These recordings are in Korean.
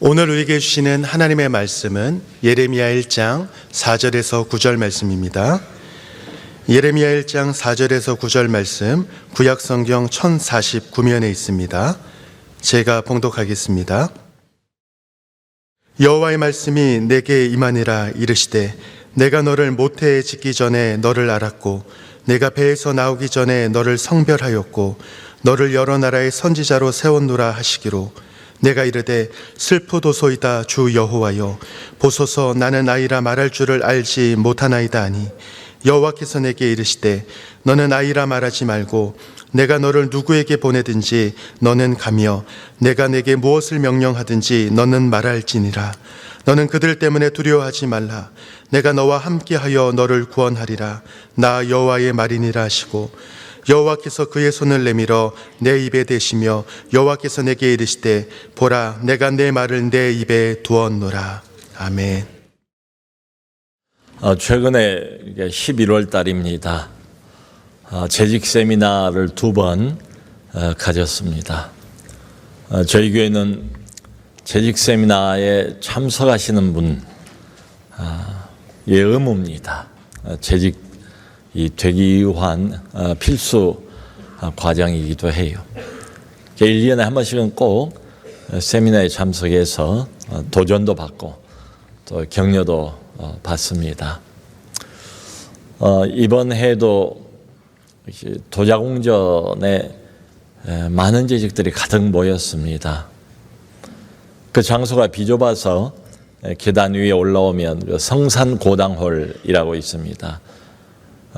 오늘 우리에게 주시는 하나님의 말씀은 예레미야 1장 4절에서 9절 말씀입니다. 예레미야 1장 4절에서 9절 말씀 구약성경 1049면에 있습니다. 제가 봉독하겠습니다. 여호와의 말씀이 내게 임하니라. 이르시되 내가 너를 모태에 짓기 전에 너를 알았고 내가 배에서 나오기 전에 너를 성별하였고 너를 여러 나라의 선지자로 세웠노라 하시기로 내가 이르되 슬프도소이다 주 여호와여 보소서 나는 아이라 말할 줄을 알지 못하나이다 하니 여호와께서 내게 이르시되 너는 아이라 말하지 말고 내가 너를 누구에게 보내든지 너는 가며 내가 내게 무엇을 명령하든지 너는 말할지니라. 너는 그들 때문에 두려워하지 말라. 내가 너와 함께하여 너를 구원하리라. 나 여호와의 말이니라 하시고 여호와께서 그의 손을 내밀어 내 입에 대시며 여호와께서 내게 이르시되 보라 내가 내 말을 내 입에 두었노라. 아멘. 최근에 11월 달입니다. 재직 세미나를 2번 가졌습니다. 저희 교회는 재직 세미나에 참석하시는 분 의무입니다. 재직이 되기 위한 필수 과정이기도 해요. 1년에 한 번씩은 꼭 세미나에 참석해서 도전도 받고 또 격려도 받습니다. 이번 해도 도자공전에 많은 재직들이 가득 모였습니다. 그 장소가 비좁아서 계단 위에 올라오면 성산고당홀이라고 있습니다.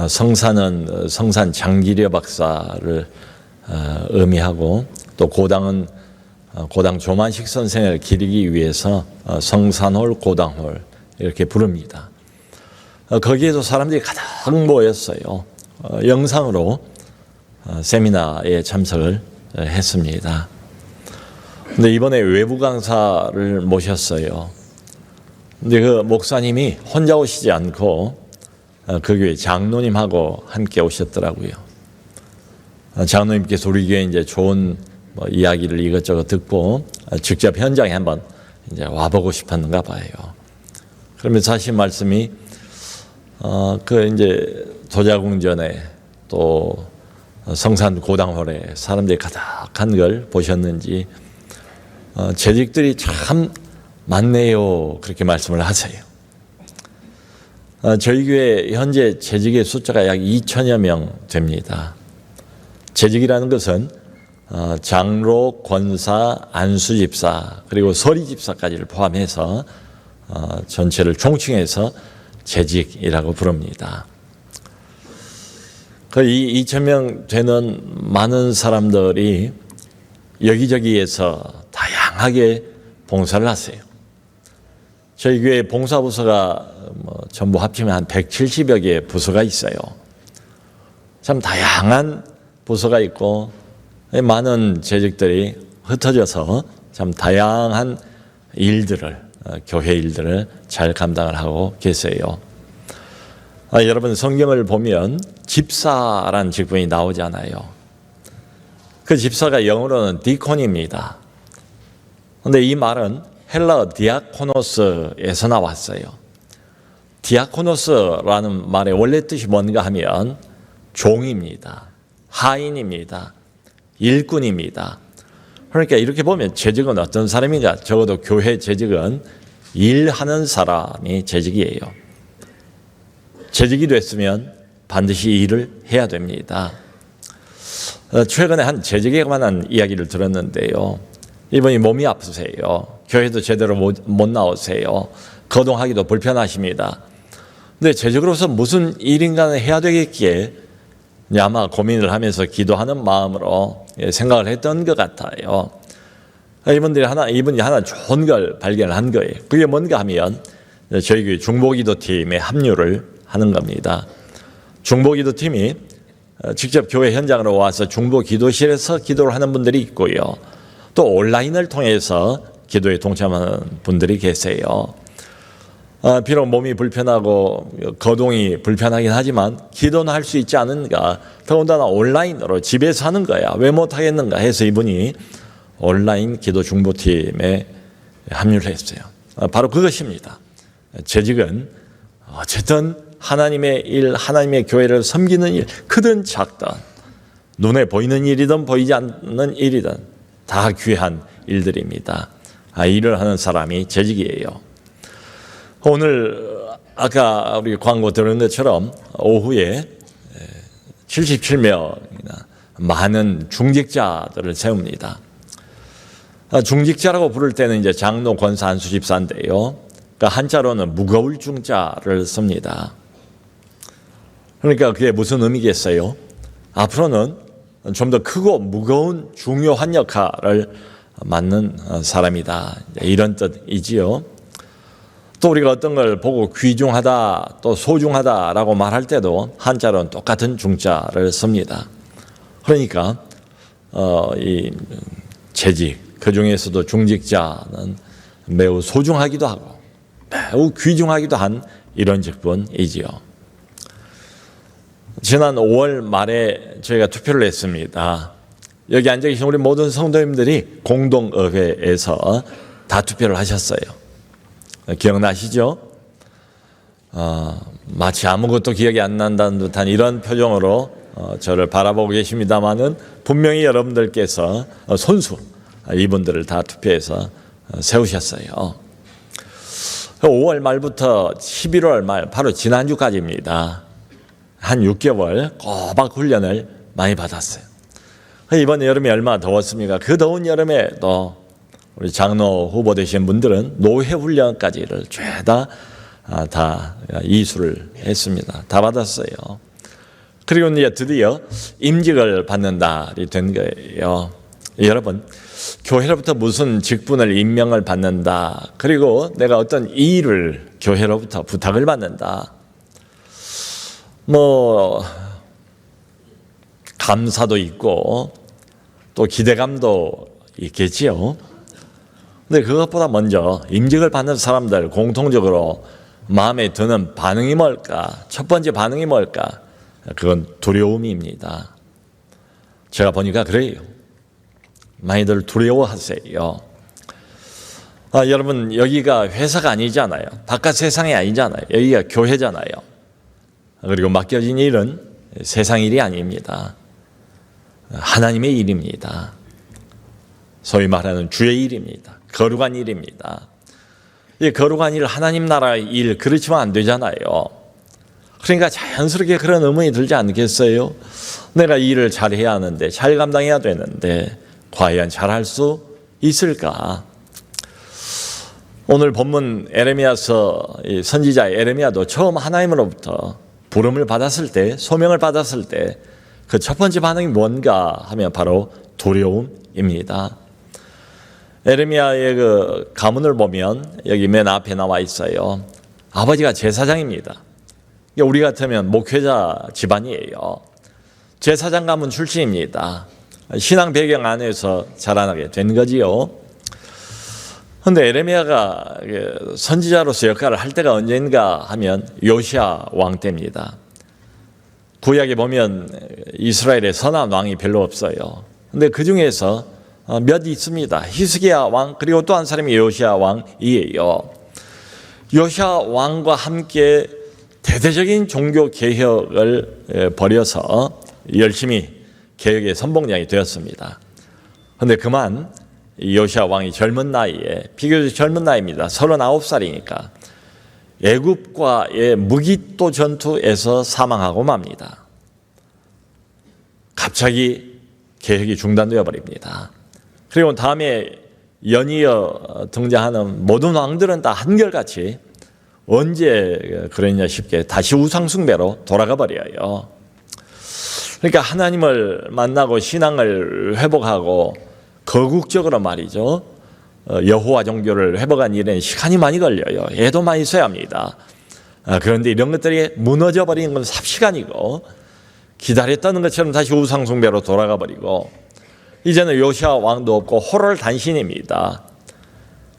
성산은 성산 장기려 박사를 의미하고 또 고당은 고당 조만식 선생을 기리기 위해서 성산홀, 고당홀 이렇게 부릅니다. 거기에도 사람들이 가득 모였어요. 영상으로 세미나에 참석을 했습니다. 근데 이번에 외부 강사를 모셨어요. 근데 그 목사님이 혼자 오시지 않고 그 교회 장로님하고 함께 오셨더라고요. 장로님께서 우리 교회 이제 좋은 이야기를 이것저것 듣고 직접 현장에 한번 이제 와보고 싶었는가 봐요. 그러면서 하신 말씀이 그 이제 도자궁전에 또 성산 고당홀에 사람들이 가득한 걸 보셨는지 재직들이 참 많네요. 그렇게 말씀을 하세요. 저희 교회 현재 재직의 숫자가 약 2천여 명 됩니다. 재직이라는 것은 장로, 권사, 안수집사 그리고 서리집사까지를 포함해서 전체를 총칭해서 재직이라고 부릅니다. 거의 2,000명 되는 많은 사람들이 여기저기에서 다양하게 봉사를 하세요. 저희 교회 봉사부서가 전부 합치면 한 170여 개의 부서가 있어요. 참 다양한 부서가 있고 많은 재직들이 흩어져서 참 다양한 일들을 교회 일들을 잘 감당을 하고 계세요. 여러분 성경을 보면 집사란 직분이 나오잖아요. 그 집사가 영어로는 디콘입니다. 그런데 이 말은 헬라어 디아코노스에서 나왔어요. 디아코노스라는 말의 원래 뜻이 뭔가 하면 종입니다. 하인입니다. 일꾼입니다. 그러니까 이렇게 보면 재직은 어떤 사람인가? 적어도 교회 재직은 일하는 사람이 재직이에요. 재직이 됐으면 반드시 일을 해야 됩니다. 최근에 한 재직에 관한 이야기를 들었는데요. 이분이 몸이 아프세요. 교회도 제대로 못 나오세요. 거동하기도 불편하십니다. 근데 재직으로서 무슨 일인가는 해야 되겠기에 아마 고민을 하면서 기도하는 마음으로 생각을 했던 것 같아요. 이분이 하나 좋은 걸 발견한 거예요. 그게 뭔가 하면 저희 교회 중보기도팀에 합류를 하는 겁니다. 중보기도팀이 직접 교회 현장으로 와서 중보기도실에서 기도를 하는 분들이 있고요. 또 온라인을 통해서 기도에 동참하는 분들이 계세요. 비록 몸이 불편하고 거동이 불편하긴 하지만 기도는 할 수 있지 않은가. 더군다나 온라인으로 집에서 하는 거야. 왜 못하겠는가 해서 이분이 온라인 기도 중보팀에 합류를 했어요. 바로 그것입니다. 재직은 어쨌든 하나님의 일, 하나님의 교회를 섬기는 일, 크든 작든 눈에 보이는 일이든 보이지 않는 일이든 다 귀한 일들입니다. 일을 하는 사람이 재직이에요. 오늘 아까 우리 광고 들은 것처럼 오후에 77명이나 많은 중직자들을 세웁니다. 중직자라고 부를 때는 이제 장로, 권사, 안수 집사인데요. 그러니까 한자로는 무거울 중자를 씁니다. 그러니까 그게 무슨 의미겠어요? 앞으로는 좀 더 크고 무거운 중요한 역할을 맡는 사람이다. 이런 뜻이지요. 또 우리가 어떤 걸 보고 귀중하다 또 소중하다라고 말할 때도 한자로는 똑같은 중자를 씁니다. 그러니까 이 재직, 그 중에서도 중직자는 매우 소중하기도 하고 매우 귀중하기도 한 이런 직분이지요. 지난 5월 말에 저희가 투표를 했습니다. 여기 앉아 계신 우리 모든 성도님들이 공동의회에서 다 투표를 하셨어요. 기억나시죠? 마치 아무것도 기억이 안 난다는 듯한 이런 표정으로 저를 바라보고 계십니다마는 분명히 여러분들께서 손수 이분들을 다 투표해서 세우셨어요. 5월 말부터 11월 말 바로 지난주까지입니다. 한 6개월 꼬박 훈련을 많이 받았어요. 이번 여름이 얼마나 더웠습니까? 그 더운 여름에도 우리 장로 후보 되신 분들은 노회 훈련까지를 죄다 다 이수를 했습니다. 다 받았어요. 그리고 이제 드디어 임직을 받는 날이 된 거예요. 여러분, 교회로부터 무슨 직분을 임명을 받는다. 그리고 내가 어떤 일을 교회로부터 부탁을 받는다. 감사도 있고 또 기대감도 있겠지요. 근데 그것보다 먼저 임직을 받는 사람들 공통적으로 마음에 드는 반응이 뭘까? 첫 번째 반응이 뭘까? 그건 두려움입니다. 제가 보니까 그래요. 많이들 두려워하세요. 여러분, 여기가 회사가 아니잖아요. 바깥 세상이 아니잖아요. 여기가 교회잖아요. 그리고 맡겨진 일은 세상 일이 아닙니다. 하나님의 일입니다. 소위 말하는 주의 일입니다. 거룩한 일입니다. 이 거룩한 일, 하나님 나라의 일, 그렇지만 안 되잖아요. 그러니까 자연스럽게 그런 의문이 들지 않겠어요? 내가 이 일을 잘해야 하는데, 잘 감당해야 되는데 과연 잘할 수 있을까? 오늘 본문 에레미야서 선지자 에레미야도 처음 하나님으로부터 부름을 받았을 때, 소명을 받았을 때 그 첫 번째 반응이 뭔가 하면 바로 두려움입니다. 에레미야의 그 가문을 보면 여기 맨 앞에 나와 있어요. 아버지가 제사장입니다. 우리 같으면 목회자 집안이에요. 제사장 가문 출신입니다. 신앙 배경 안에서 자라나게 된 거지요. 그런데 에레미야가 선지자로서 역할을 할 때가 언제인가 하면 요시야 왕 때입니다. 구약에 보면 이스라엘에 선한 왕이 별로 없어요. 그런데 그 중에서 몇 있습니다. 히스기야 왕, 그리고 또 한 사람이 요시야 왕이에요. 요시야 왕과 함께 대대적인 종교 개혁을 벌여서 열심히 개혁의 선봉장이 되었습니다. 그런데 그만 요시야 왕이 젊은 나이에, 비교적 젊은 나이입니다. 39살이니까 애굽과의 무기또 전투에서 사망하고 맙니다. 갑자기 개혁이 중단되어 버립니다. 그리고 다음에 연이어 등장하는 모든 왕들은 다 한결같이 언제 그랬냐 싶게 다시 우상숭배로 돌아가 버려요. 그러니까 하나님을 만나고 신앙을 회복하고 거국적으로 말이죠. 여호와 종교를 회복한 일에는 시간이 많이 걸려요. 애도 많이 써야 합니다. 그런데 이런 것들이 무너져 버리는 건 삽시간이고 기다렸다는 것처럼 다시 우상숭배로 돌아가 버리고 이제는 요시야 왕도 없고 홀홀단신입니다.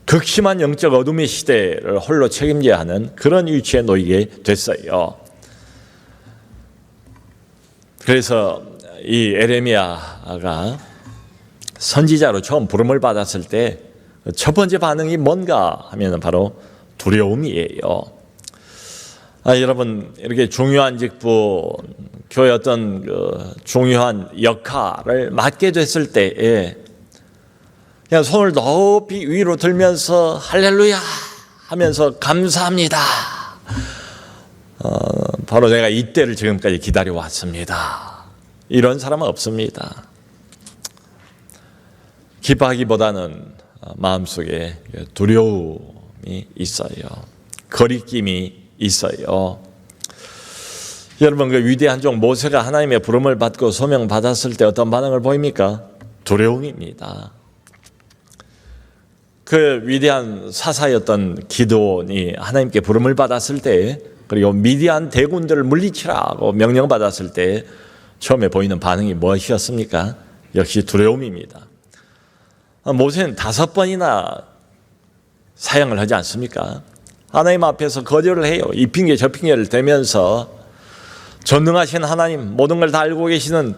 극심한 영적 어둠의 시대를 홀로 책임져야 하는 그런 위치에 놓이게 됐어요. 그래서 이 에레미야가 선지자로 처음 부름을 받았을 때 첫 번째 반응이 뭔가 하면 바로 두려움이에요. 여러분, 이렇게 중요한 직분, 교회 어떤 중요한 역할을 맡게 됐을 때에 그냥 손을 높이 위로 들면서 할렐루야 하면서 감사합니다. 바로 내가 이때를 지금까지 기다려 왔습니다. 이런 사람은 없습니다. 기뻐하기보다는 마음속에 두려움이 있어요. 거리낌이 있어요. 여러분, 그 위대한 종 모세가 하나님의 부름을 받고 소명 받았을 때 어떤 반응을 보입니까? 두려움입니다. 그 위대한 사사였던 기드온이 하나님께 부름을 받았을 때, 그리고 미디안 대군들을 물리치라고 명령받았을 때 처음에 보이는 반응이 무엇이었습니까? 역시 두려움입니다. 모세는 5번이나 사형을 하지 않습니까? 하나님 앞에서 거절을 해요. 이 핑계 저 핑계를 대면서 전능하신 하나님, 모든 걸 다 알고 계시는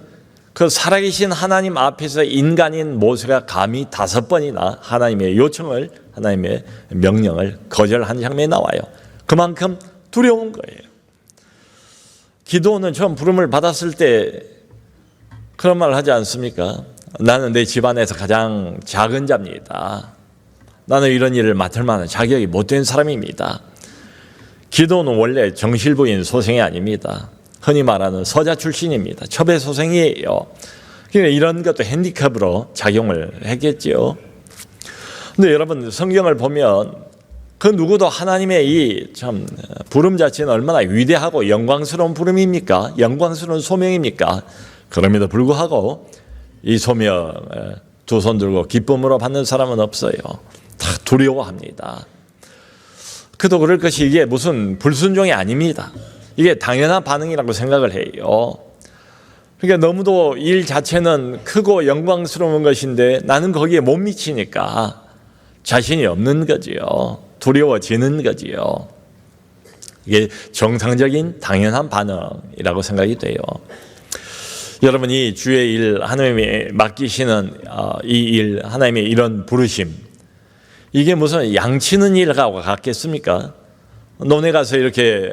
그 살아계신 하나님 앞에서 인간인 모세가 감히 5번이나 하나님의 요청을, 하나님의 명령을 거절한 장면이 나와요. 그만큼 두려운 거예요. 기도는 처음 부름을 받았을 때 그런 말을 하지 않습니까? 나는 내 집안에서 가장 작은 자입니다. 나는 이런 일을 맡을 만한 자격이 못된 사람입니다. 기도는 원래 정실부인 소생이 아닙니다. 흔히 말하는 서자 출신입니다. 첩의 소생이에요. 그러니까 이런 것도 핸디캡으로 작용을 했겠죠. 근데 여러분, 성경을 보면 그 누구도 하나님의 이 참 부름 자체는 얼마나 위대하고 영광스러운 부름입니까? 영광스러운 소명입니까? 그럼에도 불구하고 이 소명 두 손 들고 기쁨으로 받는 사람은 없어요. 다 두려워합니다. 그도 그럴 것이 이게 무슨 불순종이 아닙니다. 이게 당연한 반응이라고 생각을 해요. 그러니까 너무도 일 자체는 크고 영광스러운 것인데 나는 거기에 못 미치니까 자신이 없는 거지요. 두려워지는 거지요. 이게 정상적인 당연한 반응이라고 생각이 돼요. 여러분이 주의 일, 하나님이 맡기시는 이 일, 하나님의 이런 부르심, 이게 무슨 양치는 일하고 같겠습니까? 논에 가서 이렇게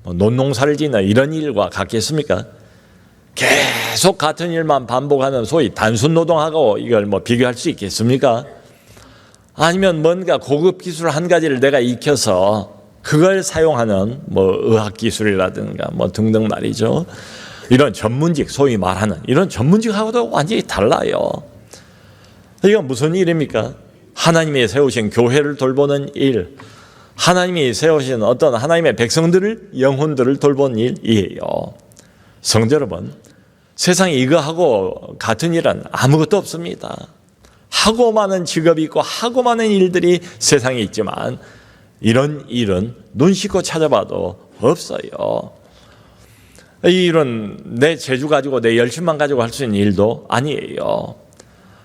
논농사를 짓는 이런 일과 같겠습니까? 계속 같은 일만 반복하는 소위 단순 노동하고 이걸 비교할 수 있겠습니까? 아니면 뭔가 고급 기술 한 가지를 내가 익혀서 그걸 사용하는 의학 기술이라든가 등등 말이죠. 이런 전문직, 소위 말하는 이런 전문직하고도 완전히 달라요. 이건 무슨 일입니까? 하나님이 세우신 교회를 돌보는 일, 하나님이 세우신 어떤 하나님의 백성들을, 영혼들을 돌보는 일이에요. 성도 여러분, 세상에 이거하고 같은 일은 아무것도 없습니다. 하고 많은 직업이 있고 하고 많은 일들이 세상에 있지만 이런 일은 눈 씻고 찾아봐도 없어요. 이 일은 내 재주 가지고 내 열심만 가지고 할 수 있는 일도 아니에요.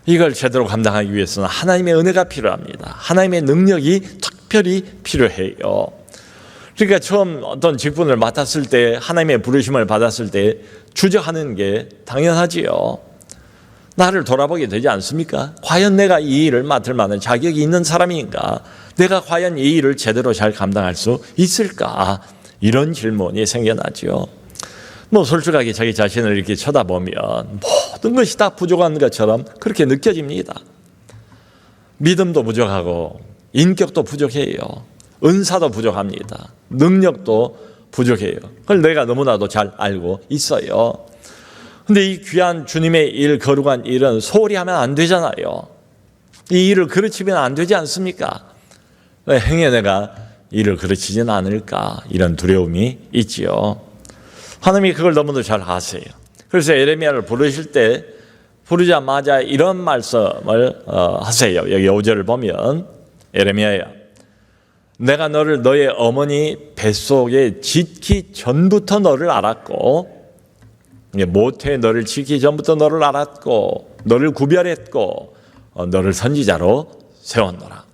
이걸 제대로 감당하기 위해서는 하나님의 은혜가 필요합니다. 하나님의 능력이 특별히 필요해요. 그러니까 처음 어떤 직분을 맡았을 때, 하나님의 부르심을 받았을 때 주저하는 게 당연하지요. 나를 돌아보게 되지 않습니까? 과연 내가 이 일을 맡을 만한 자격이 있는 사람인가? 내가 과연 이 일을 제대로 잘 감당할 수 있을까? 이런 질문이 생겨나죠. 솔직하게 자기 자신을 이렇게 쳐다보면 모든 것이 다 부족한 것처럼 그렇게 느껴집니다. 믿음도 부족하고 인격도 부족해요. 은사도 부족합니다. 능력도 부족해요. 그걸 내가 너무나도 잘 알고 있어요. 근데 이 귀한 주님의 일, 거룩한 일은 소홀히 하면 안 되잖아요. 이 일을 그르치면 안 되지 않습니까? 행여 내가 일을 그르치진 않을까, 이런 두려움이 있지요. 하나님이 그걸 너무도 잘 아세요. 그래서 에레미야를 부르실 때 부르자마자 이런 말씀을 하세요. 여기 5절을 보면, 에레미야야, 내가 너를 너의 어머니 뱃속에 짓기 전부터 너를 알았고, 모태에 너를 짓기 전부터 너를 알았고, 너를 구별했고, 너를 선지자로 세웠노라.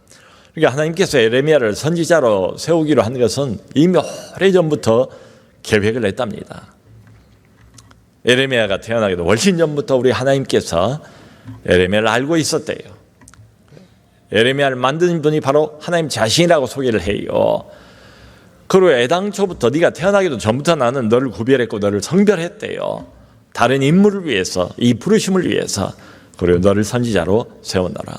그러니까 하나님께서 에레미야를 선지자로 세우기로 한 것은 이미 오래전부터 계획을 했답니다. 에레미야가 태어나기도 훨씬 전부터 우리 하나님께서 에레미야를 알고 있었대요. 에레미야를 만든 분이 바로 하나님 자신이라고 소개를 해요. 그리고 애당초부터 네가 태어나기도 전부터 나는 너를 구별했고 너를 성별했대요. 다른 인물을 위해서, 이 부르심을 위해서, 그리고 너를 선지자로 세우노라.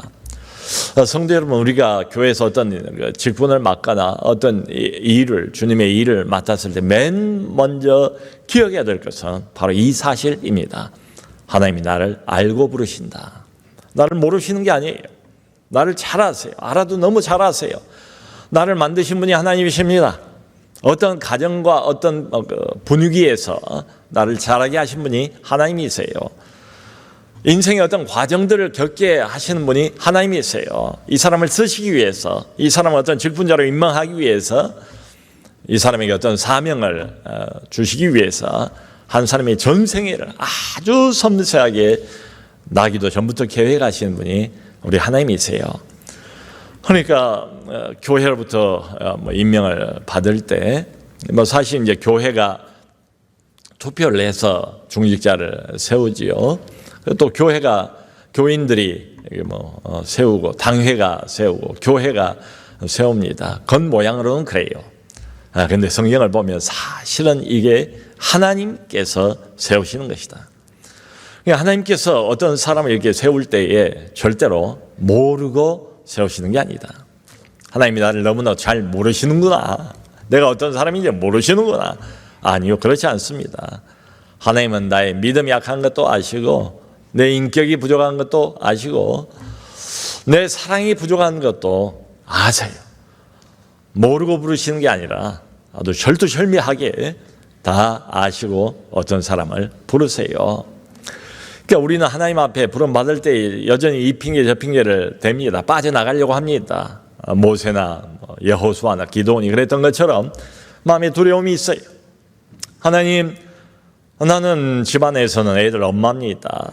성도 여러분, 우리가 교회에서 어떤 직분을 맡거나 어떤 일을, 주님의 일을 맡았을 때 맨 먼저 기억해야 될 것은 바로 이 사실입니다. 하나님이 나를 알고 부르신다. 나를 모르시는 게 아니에요. 나를 잘 아세요. 알아도 너무 잘 아세요. 나를 만드신 분이 하나님이십니다. 어떤 가정과 어떤 분위기에서 나를 자라게 하신 분이 하나님이세요. 인생의 어떤 과정들을 겪게 하시는 분이 하나님이세요. 이 사람을 쓰시기 위해서, 이 사람을 어떤 직분자로 임명하기 위해서, 이 사람에게 어떤 사명을 주시기 위해서 한 사람의 전생애를 아주 섬세하게 나기도 전부터 계획하시는 분이 우리 하나님이세요. 그러니까 교회로부터 임명을 받을 때 사실 이제 교회가 투표를 해서 중직자를 세우지요. 또 교회가 교인들이 세우고 당회가 세우고 교회가 세웁니다. 겉모양으로는 그래요. 그런데 성경을 보면 사실은 이게 하나님께서 세우시는 것이다. 하나님께서 어떤 사람을 이렇게 세울 때에 절대로 모르고 세우시는 게 아니다. 하나님이 나를 너무나 잘 모르시는구나. 내가 어떤 사람인지 모르시는구나. 아니요, 그렇지 않습니다. 하나님은 나의 믿음이 약한 것도 아시고 내 인격이 부족한 것도 아시고 내 사랑이 부족한 것도 아세요. 모르고 부르시는 게 아니라 아주 절두절미하게 다 아시고 어떤 사람을 부르세요. 그러니까 우리는 하나님 앞에 부름받을 때 여전히 이 핑계 저 핑계를 댑니다. 빠져나가려고 합니다. 모세나 여호수아나 기드온이 그랬던 것처럼 마음에 두려움이 있어요. 하나님, 나는 집안에서는 애들 엄마입니다.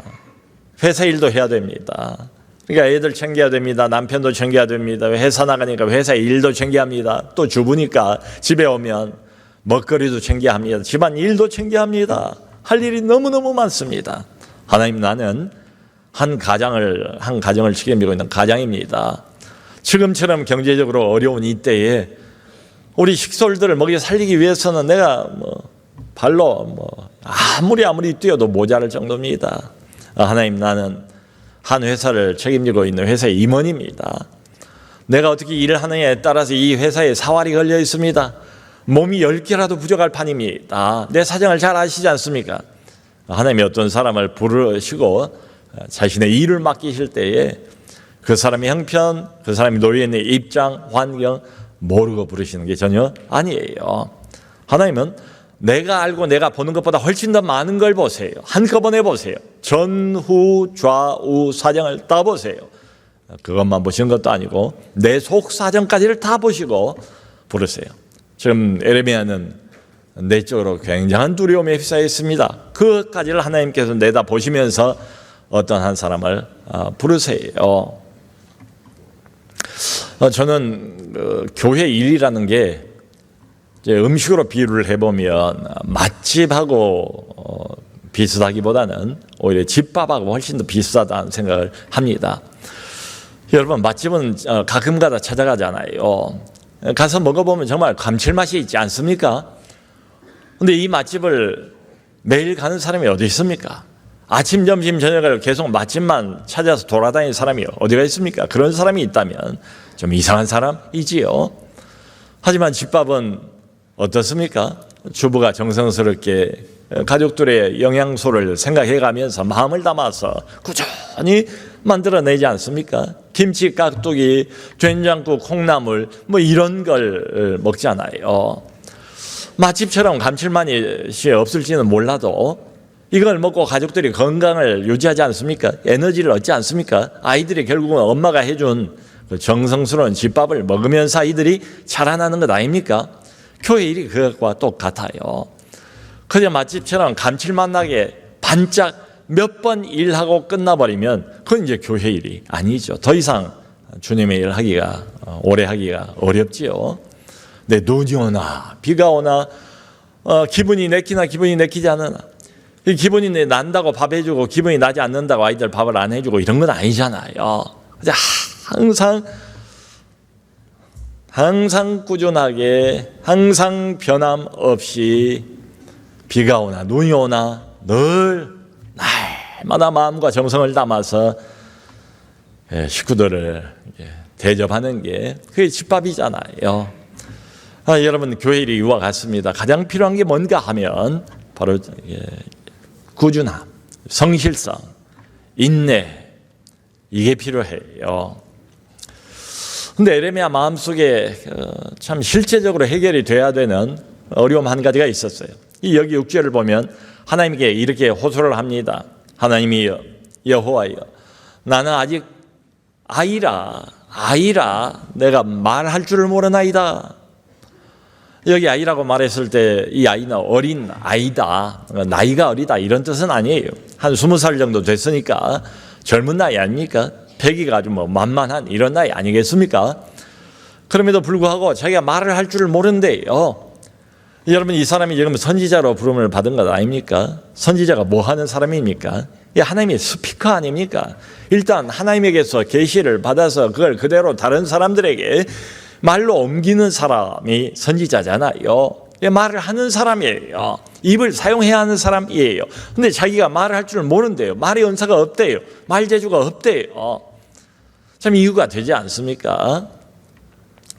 회사 일도 해야 됩니다. 그러니까 애들 챙겨야 됩니다. 남편도 챙겨야 됩니다. 회사 나가니까 회사 일도 챙겨야 합니다. 또 주부니까 집에 오면 먹거리도 챙겨야 합니다. 집안 일도 챙겨야 합니다. 할 일이 너무너무 많습니다. 하나님, 나는 한 가정을 책임지고 있는 가장입니다. 지금처럼 경제적으로 어려운 이때에 우리 식솔들을 먹여 살리기 위해서는 내가 발로 아무리 뛰어도 모자랄 정도입니다. 하나님, 나는 한 회사를 책임지고 있는 회사의 임원입니다. 내가 어떻게 일을 하느냐에 따라서 이 회사에 사활이 걸려 있습니다. 몸이 10개라도 부족할 판입니다. 내 사정을 잘 아시지 않습니까? 하나님이 어떤 사람을 부르시고 자신의 일을 맡기실 때에 그 사람의 형편, 그 사람이 놓여 있는 입장, 환경 모르고 부르시는 게 전혀 아니에요. 하나님은 내가 알고 내가 보는 것보다 훨씬 더 많은 걸 보세요. 한꺼번에 보세요. 전후 좌우 사정을 다 보세요. 그것만 보시는 것도 아니고 내 속 사정까지를 다 보시고 부르세요. 지금 에레미야는 내적으로 굉장한 두려움에 휩싸여 있습니다. 그것까지를 하나님께서 내다보시면서 어떤 한 사람을 부르세요. 저는 교회 일이라는 게 음식으로 비유를 해보면 맛집하고 비슷하기보다는 오히려 집밥하고 훨씬 더 비슷하다는 생각을 합니다. 여러분, 맛집은 가끔가다 찾아가잖아요. 가서 먹어보면 정말 감칠맛이 있지 않습니까? 근데 이 맛집을 매일 가는 사람이 어디 있습니까? 아침, 점심, 저녁을 계속 맛집만 찾아서 돌아다니는 사람이 어디가 있습니까? 그런 사람이 있다면 좀 이상한 사람이지요. 하지만 집밥은 어떻습니까? 주부가 정성스럽게 가족들의 영양소를 생각해가면서 마음을 담아서 꾸준히 만들어내지 않습니까? 김치, 깍두기, 된장국, 콩나물 이런 걸 먹잖아요. 맛집처럼 감칠맛이 없을지는 몰라도 이걸 먹고 가족들이 건강을 유지하지 않습니까? 에너지를 얻지 않습니까? 아이들이 결국은 엄마가 해준 그 정성스러운 집밥을 먹으면서 아이들이 자라나는 것 아닙니까? 교회 일이 그것과 똑같아요. 그냥 맛집처럼 감칠맛 나게 반짝 몇 번 일하고 끝나버리면 그건 이제 교회 일이 아니죠. 더 이상 주님의 일 하기가 오래 하기가 어렵지요. 네, 눈이 오나 비가 오나 기분이 내키나 기분이 내키지 않으나 이 기분이 난다고 밥 해주고 기분이 나지 않는다고 아이들 밥을 안 해주고 이런 건 아니잖아요. 항상 꾸준하게, 항상 변함없이 비가 오나 눈이 오나 늘 날마다 마음과 정성을 담아서 식구들을 대접하는 게 그게 집밥이잖아요. 여러분, 교회 일이 이와 같습니다. 가장 필요한 게 뭔가 하면 바로 꾸준함, 성실성, 인내, 이게 필요해요. 근데 에레미야 마음속에 참 실제적으로 해결이 돼야 되는 어려움 한 가지가 있었어요. 여기 6절을 보면 하나님께 이렇게 호소를 합니다. 하나님이여, 여호와여, 나는 아직 아이라 내가 말할 줄을 모르나이다. 여기 아이라고 말했을 때 이 아이는 어린 아이다, 나이가 어리다 이런 뜻은 아니에요. 한 20살 정도 됐으니까 젊은 나이 아닙니까? 패기가 아주 만만한 이런 나이 아니겠습니까? 그럼에도 불구하고 자기가 말을 할 줄을 모른대요. 여러분, 이 사람이 지금 선지자로 부름을 받은 것 아닙니까? 선지자가 뭐 하는 사람입니까? 하나님의 스피커 아닙니까? 일단 하나님에게서 계시를 받아서 그걸 그대로 다른 사람들에게 말로 옮기는 사람이 선지자잖아요. 말을 하는 사람이에요. 입을 사용해야 하는 사람이에요. 근데 자기가 말을 할 줄 모른대요. 말의 은사가 없대요. 말 재주가 없대요. 참 이유가 되지 않습니까?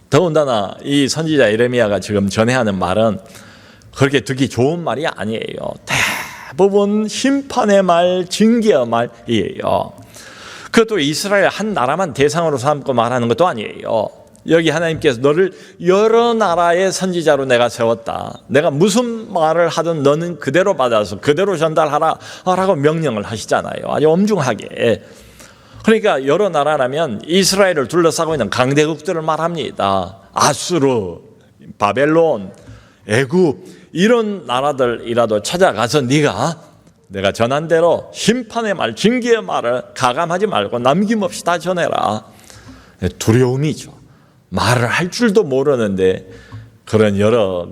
더군다나 이 선지자 예레미야가 지금 전해하는 말은 그렇게 듣기 좋은 말이 아니에요. 대부분 심판의 말, 징계의 말이에요. 그것도 이스라엘 한 나라만 대상으로 삼고 말하는 것도 아니에요. 여기 하나님께서 너를 여러 나라의 선지자로 내가 세웠다. 내가 무슨 말을 하든 너는 그대로 받아서 그대로 전달하라 라고 명령을 하시잖아요. 아주 엄중하게. 그러니까 여러 나라라면 이스라엘을 둘러싸고 있는 강대국들을 말합니다. 아수르, 바벨론, 애굽 이런 나라들이라도 찾아가서 내가 전한 대로 심판의 말, 징계의 말을 가감하지 말고 남김없이 다 전해라. 두려움이죠. 말을 할 줄도 모르는데 그런 여러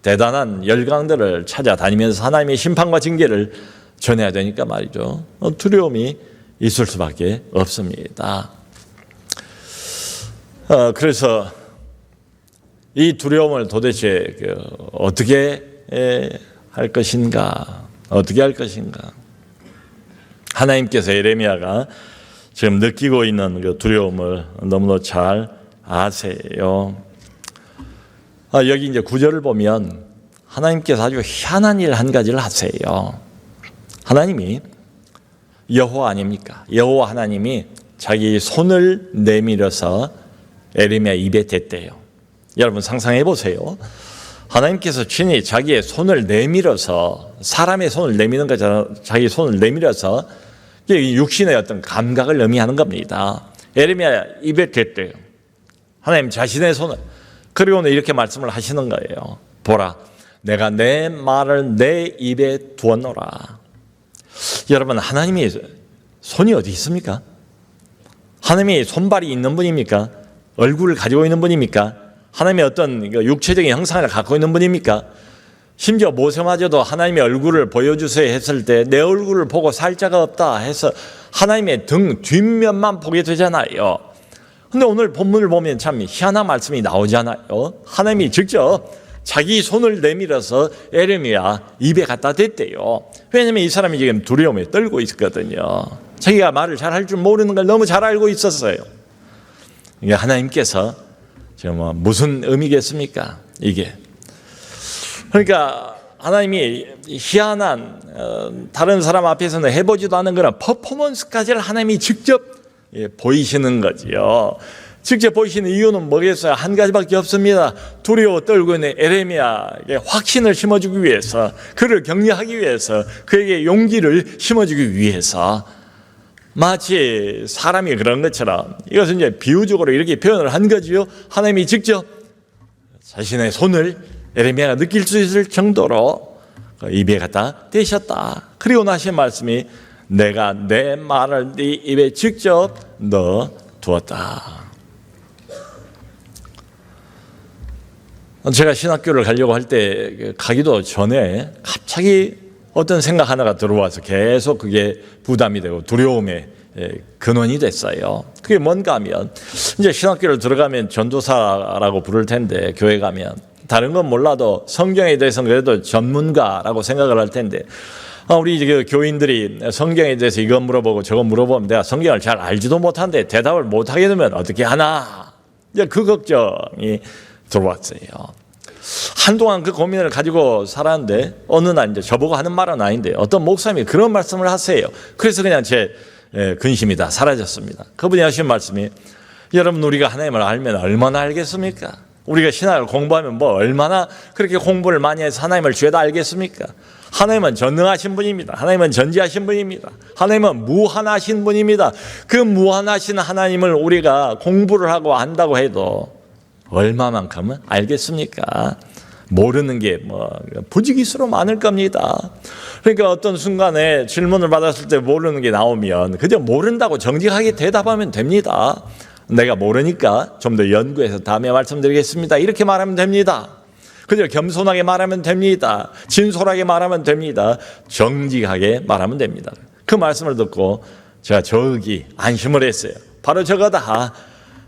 대단한 열강들을 찾아다니면서 하나님의 심판과 징계를 전해야 되니까 말이죠. 두려움이 있을 수밖에 없습니다. 그래서 이 두려움을 도대체 어떻게 할 것인가? 어떻게 할 것인가? 하나님께서 예레미야가 지금 느끼고 있는 그 두려움을 너무나 잘 아세요. 여기 이제 9절을 보면 하나님께서 아주 희한한 일 한 가지를 하세요. 하나님이 여호와 아닙니까? 여호와 하나님이 자기 손을 내밀어서 예레미야 입에 댔대요. 여러분 상상해 보세요. 하나님께서 친히 자기의 손을 내밀어서, 사람의 손을 내미는 거잖아요. 자기 손을 내밀어서 육신의 어떤 감각을 의미하는 겁니다. 예레미야 입에 댔대요. 하나님 자신의 손을. 그리고는 이렇게 말씀을 하시는 거예요. 보라, 내가 내 말을 내 입에 두었노라. 여러분, 하나님이 손이 어디 있습니까? 하나님이 손발이 있는 분입니까? 얼굴을 가지고 있는 분입니까? 하나님의 어떤 육체적인 형상을 갖고 있는 분입니까? 심지어 모세마저도 하나님의 얼굴을 보여주세요 했을 때 내 얼굴을 보고 살 자가 없다 해서 하나님의 등 뒷면만 보게 되잖아요. 근데 오늘 본문을 보면 참 희한한 말씀이 나오잖아요. 하나님이 직접 자기 손을 내밀어서 예레미야 입에 갖다 댔대요. 왜냐하면 이 사람이 지금 두려움에 떨고 있거든요. 자기가 말을 잘할 줄 모르는 걸 너무 잘 알고 있었어요. 이게 하나님께서 지금 무슨 의미겠습니까? 이게 그러니까 하나님이 희한한 다른 사람 앞에서는 해보지도 않은 그런 퍼포먼스까지를 하나님이 직접 보이시는 거지요. 직접 보이시는 이유는 뭐겠어요? 한 가지밖에 없습니다. 두려워 떨고 있는 예레미야에게 확신을 심어주기 위해서, 그를 격려하기 위해서, 그에게 용기를 심어주기 위해서. 마치 사람이 그런 것처럼 이것은 이제 비유적으로 이렇게 표현을 한 거지요. 하나님이 직접 자신의 손을 예레미야가 느낄 수 있을 정도로 입에 갖다 대셨다. 그리고 나신 말씀이 내가 내 말을 네 입에 직접 넣어 두었다. 제가 신학교를 가려고 할 때 가기도 전에 갑자기 어떤 생각 하나가 들어와서 계속 그게 부담이 되고 두려움에 근원이 됐어요. 그게 뭔가 하면 이제 신학교를 들어가면 전도사라고 부를 텐데, 교회 가면 다른 건 몰라도 성경에 대해서는 그래도 전문가라고 생각을 할 텐데, 우리 그 교인들이 성경에 대해서 이거 물어보고 저거 물어보면 내가 성경을 잘 알지도 못한데 대답을 못하게 되면 어떻게 하나, 이제 그 걱정이 들어왔어요. 한동안 그 고민을 가지고 살았는데 어느 날 이제 저보고 하는 말은 아닌데 어떤 목사님이 그런 말씀을 하세요. 그래서 그냥 제 근심이 다 사라졌습니다. 그분이 하신 말씀이, 여러분 우리가 하나님을 알면 얼마나 알겠습니까? 우리가 신학을 공부하면 뭐 얼마나 그렇게 공부를 많이 해서 하나님을 죄다 알겠습니까? 하나님은 전능하신 분입니다. 하나님은 전지하신 분입니다. 하나님은 무한하신 분입니다. 그 무한하신 하나님을 우리가 공부를 하고 안다고 해도 얼마만큼은 알겠습니까? 모르는 게 뭐 부지기수로 많을 겁니다. 그러니까 어떤 순간에 질문을 받았을 때 모르는 게 나오면 그저 모른다고 정직하게 대답하면 됩니다. 내가 모르니까 좀 더 연구해서 다음에 말씀드리겠습니다. 이렇게 말하면 됩니다. 그저 겸손하게 말하면 됩니다. 진솔하게 말하면 됩니다. 정직하게 말하면 됩니다. 그 말씀을 듣고 제가 저기 안심을 했어요. 바로 저거다.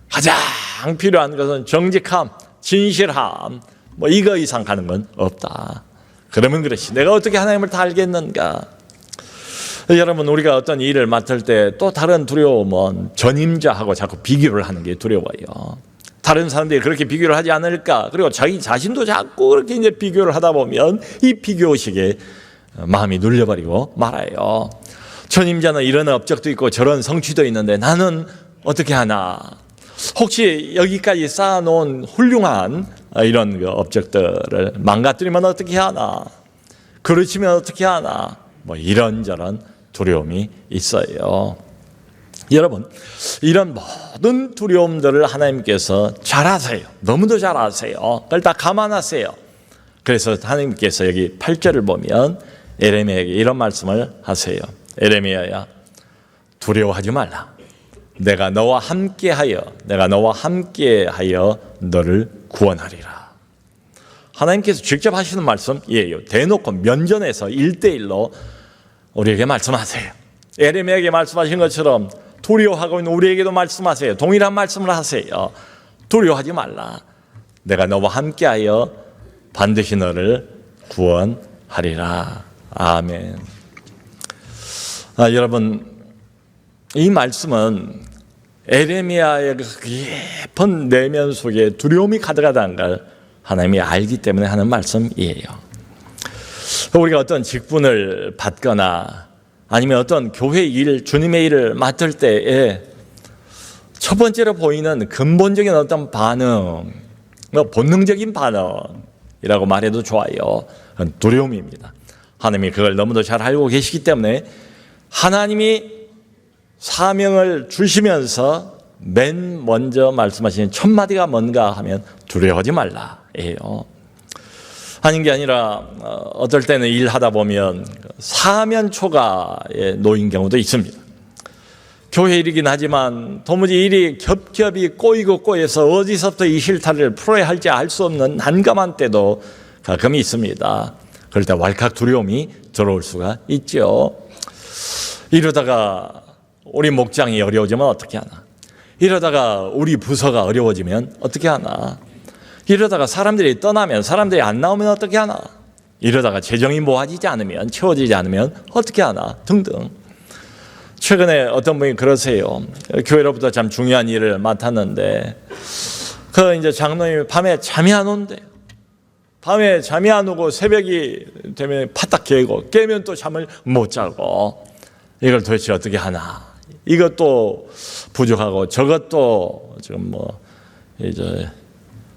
가장 필요한 것은 정직함, 진실함, 뭐 이거 이상 가는 건 없다. 그러면 그렇지, 내가 어떻게 하나님을 다 알겠는가? 여러분, 우리가 어떤 일을 맡을 때 또 다른 두려움은 전임자하고 자꾸 비교를 하는 게 두려워요. 다른 사람들이 그렇게 비교를 하지 않을까? 그리고 자기 자신도 자꾸 그렇게 이제 비교를 하다 보면 이 비교의식에 마음이 눌려버리고 말아요. 전임자는 이런 업적도 있고 저런 성취도 있는데 나는 어떻게 하나? 혹시 여기까지 쌓아놓은 훌륭한 이런 업적들을 망가뜨리면 어떻게 하나? 그르치면 어떻게 하나? 뭐 이런저런 두려움이 있어요. 여러분, 이런 모든 두려움들을 하나님께서 잘 아세요. 너무도 잘 아세요. 그걸 다 감안하세요. 그래서 하나님께서 여기 8절을 보면 에레미야에게 이런 말씀을 하세요. 에레미야야, 두려워하지 말라. 내가 너와 함께하여 너를 구원하리라. 하나님께서 직접 하시는 말씀이에요. 대놓고 면전에서 1대1로 우리에게 말씀하세요. 에레미야에게 말씀하신 것처럼 두려워하고 있는 우리에게도 말씀하세요. 동일한 말씀을 하세요. 두려워하지 말라. 내가 너와 함께하여 반드시 너를 구원하리라. 아멘. 여러분, 이 말씀은 에레미야의 그 깊은 내면 속에 두려움이 가득하다는 걸 하나님이 알기 때문에 하는 말씀이에요. 우리가 어떤 직분을 받거나 아니면 어떤 교회 일, 주님의 일을 맡을 때에 첫 번째로 보이는 근본적인 어떤 반응, 본능적인 반응이라고 말해도 좋아요. 그건 두려움입니다. 하나님이 그걸 너무도 잘 알고 계시기 때문에 하나님이 사명을 주시면서 맨 먼저 말씀하시는 첫 마디가 뭔가 하면 두려워하지 말라예요. 하는 게 아니라 어떨 때는 일하다 보면 사면 초가에 놓인 경우도 있습니다. 교회 일이긴 하지만 도무지 일이 겹겹이 꼬여서 어디서부터 이 실타래를 풀어야 할지 알 수 없는 난감한 때도 가끔 있습니다. 그럴 때 왈칵 두려움이 들어올 수가 있죠. 이러다가 우리 목장이 어려워지면 어떻게 하나? 이러다가 우리 부서가 어려워지면 어떻게 하나? 이러다가 사람들이 떠나면, 사람들이 안 나오면 어떻게 하나? 이러다가 재정이 모아지지 않으면, 채워지지 않으면 어떻게 하나? 등등. 최근에 어떤 분이 그러세요. 교회로부터 참 중요한 일을 맡았는데 그 이제 장로님이 밤에 잠이 안 온대요. 밤에 잠이 안 오고 새벽이 되면 파딱 깨면 또 잠을 못 자고, 이걸 도대체 어떻게 하나? 이것도 부족하고 저것도 지금 뭐 이제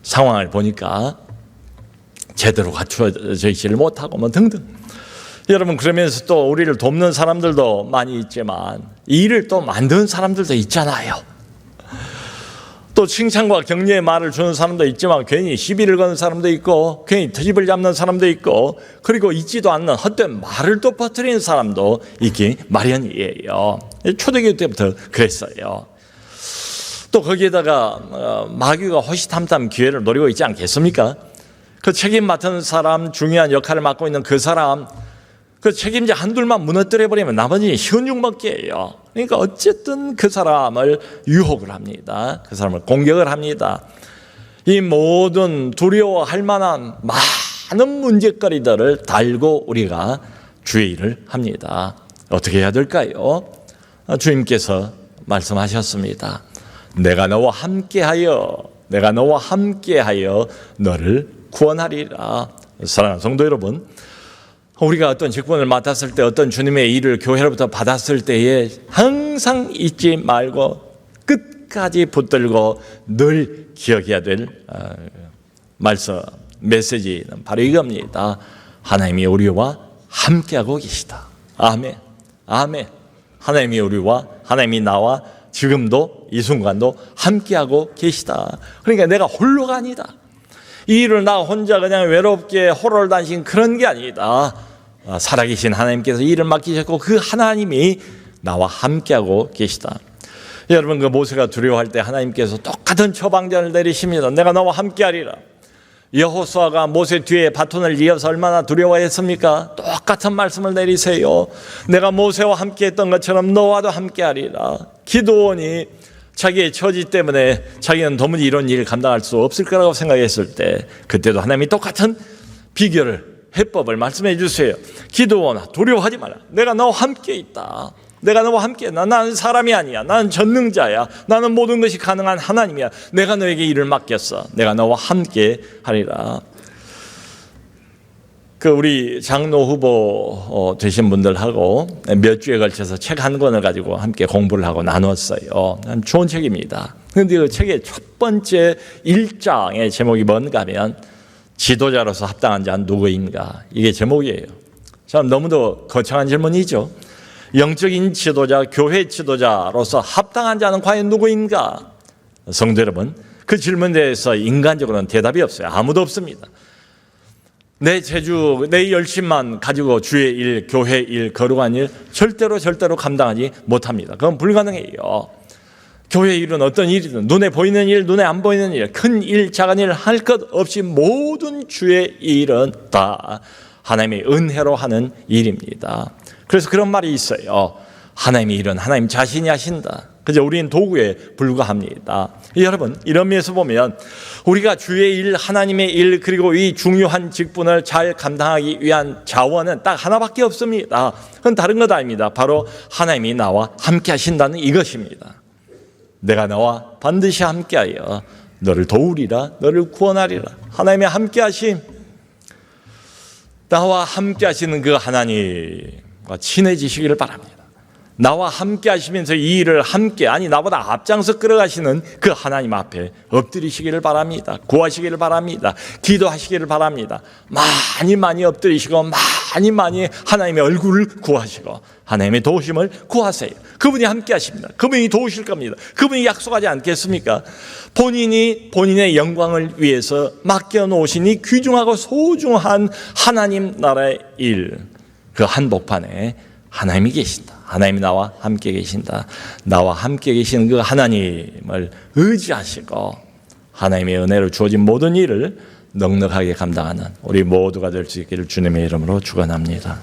상황을 보니까 제대로 갖추어져 있지를 못하고 뭐 등등. 여러분, 그러면서 또 우리를 돕는 사람들도 많이 있지만 이 일을 또 만드는 사람들도 있잖아요. 또 칭찬과 격려의 말을 주는 사람도 있지만 괜히 시비를 거는 사람도 있고 괜히 트집을 잡는 사람도 있고, 그리고 있지도 않는 헛된 말을 또 퍼뜨리는 사람도 있기 마련이에요. 초대교회 때부터 그랬어요. 또 거기에다가 마귀가 호시탐탐 기회를 노리고 있지 않겠습니까? 그 책임 맡은 사람, 중요한 역할을 맡고 있는 그 사람, 그 책임자 한둘만 무너뜨려버리면 나머지는 쉬운 죽 먹기예요. 그러니까 어쨌든 그 사람을 유혹을 합니다. 그 사람을 공격을 합니다. 이 모든 두려워할 만한 많은 문제거리들을 달고 우리가 주의 일을 합니다. 어떻게 해야 될까요? 주님께서 말씀하셨습니다. 내가 너와 함께하여 너를 구원하리라. 사랑하는 성도 여러분, 우리가 어떤 직분을 맡았을 때, 어떤 주님의 일을 교회로부터 받았을 때에 항상 잊지 말고 끝까지 붙들고 늘 기억해야 될 말씀, 메시지는 바로 이겁니다. 하나님이 우리와 함께하고 계시다. 아멘. 아멘. 하나님이 나와 지금도 이 순간도 함께하고 계시다. 그러니까 내가 홀로가 아니다. 이 일을 나 혼자 그냥 외롭게 호롤단신 그런 게 아니다. 살아계신 하나님께서 일을 맡기셨고 그 하나님이 나와 함께하고 계시다. 여러분, 그 모세가 두려워할 때 하나님께서 똑같은 처방전을 내리십니다. 내가 너와 함께하리라. 여호수아가 모세 뒤에 바톤을 이어서 얼마나 두려워했습니까? 똑같은 말씀을 내리세요. 내가 모세와 함께했던 것처럼 너와도 함께하리라. 기드온이 자기의 처지 때문에 자기는 도무지 이런 일을 감당할 수 없을 거라고 생각했을 때, 그때도 하나님이 똑같은 비결을, 해법을 말씀해 주세요. 기드온아, 두려워하지 마라. 내가 너와 함께 있다. 내가 너와 함께, 나는 사람이 아니야. 나는 전능자야. 나는 모든 것이 가능한 하나님이야. 내가 너에게 일을 맡겼어. 내가 너와 함께 하리라. 그 우리 장로 후보 되신 분들하고 몇 주에 걸쳐서 책 한 권을 가지고 함께 공부를 하고 나눴어요. 좋은 책입니다. 그런데 그 책의 첫 번째 1장의 제목이 뭔가 하면 지도자로서 합당한 자는 누구인가? 이게 제목이에요. 참 너무도 거창한 질문이죠. 영적인 지도자, 교회 지도자로서 합당한 자는 과연 누구인가? 성도 여러분, 그 질문에 대해서 인간적으로는 대답이 없어요. 아무도 없습니다. 내 재주, 내 열심만 가지고 주의 일, 교회 일, 거룩한 일 절대로 감당하지 못합니다. 그건 불가능해요. 교회 일은 어떤 일이든 눈에 보이는 일, 눈에 안 보이는 일, 큰 일, 작은 일 할 것 없이 모든 주의 일은 다 하나님의 은혜로 하는 일입니다. 그래서 그런 말이 있어요. 하나님의 일은 하나님 자신이 하신다. 그저 우리는 도구에 불과합니다. 여러분, 이런 면에서 보면 우리가 주의 일, 하나님의 일, 그리고 이 중요한 직분을 잘 감당하기 위한 자원은 딱 하나밖에 없습니다. 그건 다른 것 아닙니다. 바로 하나님이 나와 함께 하신다는 이것입니다. 내가 나와 반드시 함께하여 너를 도우리라, 너를 구원하리라. 하나님의 함께하심, 나와 함께하시는 그 하나님과 친해지시기를 바랍니다. 나와 함께 하시면서 이 일을 함께, 아니 나보다 앞장서 끌어가시는 그 하나님 앞에 엎드리시기를 바랍니다. 구하시기를 바랍니다. 기도하시기를 바랍니다. 많이 엎드리시고 많이 하나님의 얼굴을 구하시고 하나님의 도우심을 구하세요. 그분이 함께 하십니다. 그분이 도우실 겁니다. 그분이 약속하지 않겠습니까? 본인이 본인의 영광을 위해서 맡겨놓으신 이 귀중하고 소중한 하나님 나라의 일, 그 한복판에 하나님이 계신다. 하나님이 나와 함께 계신다. 나와 함께 계시는 그 하나님을 의지하시고 하나님의 은혜로 주어진 모든 일을 넉넉하게 감당하는 우리 모두가 될 수 있기를 주님의 이름으로 축원합니다.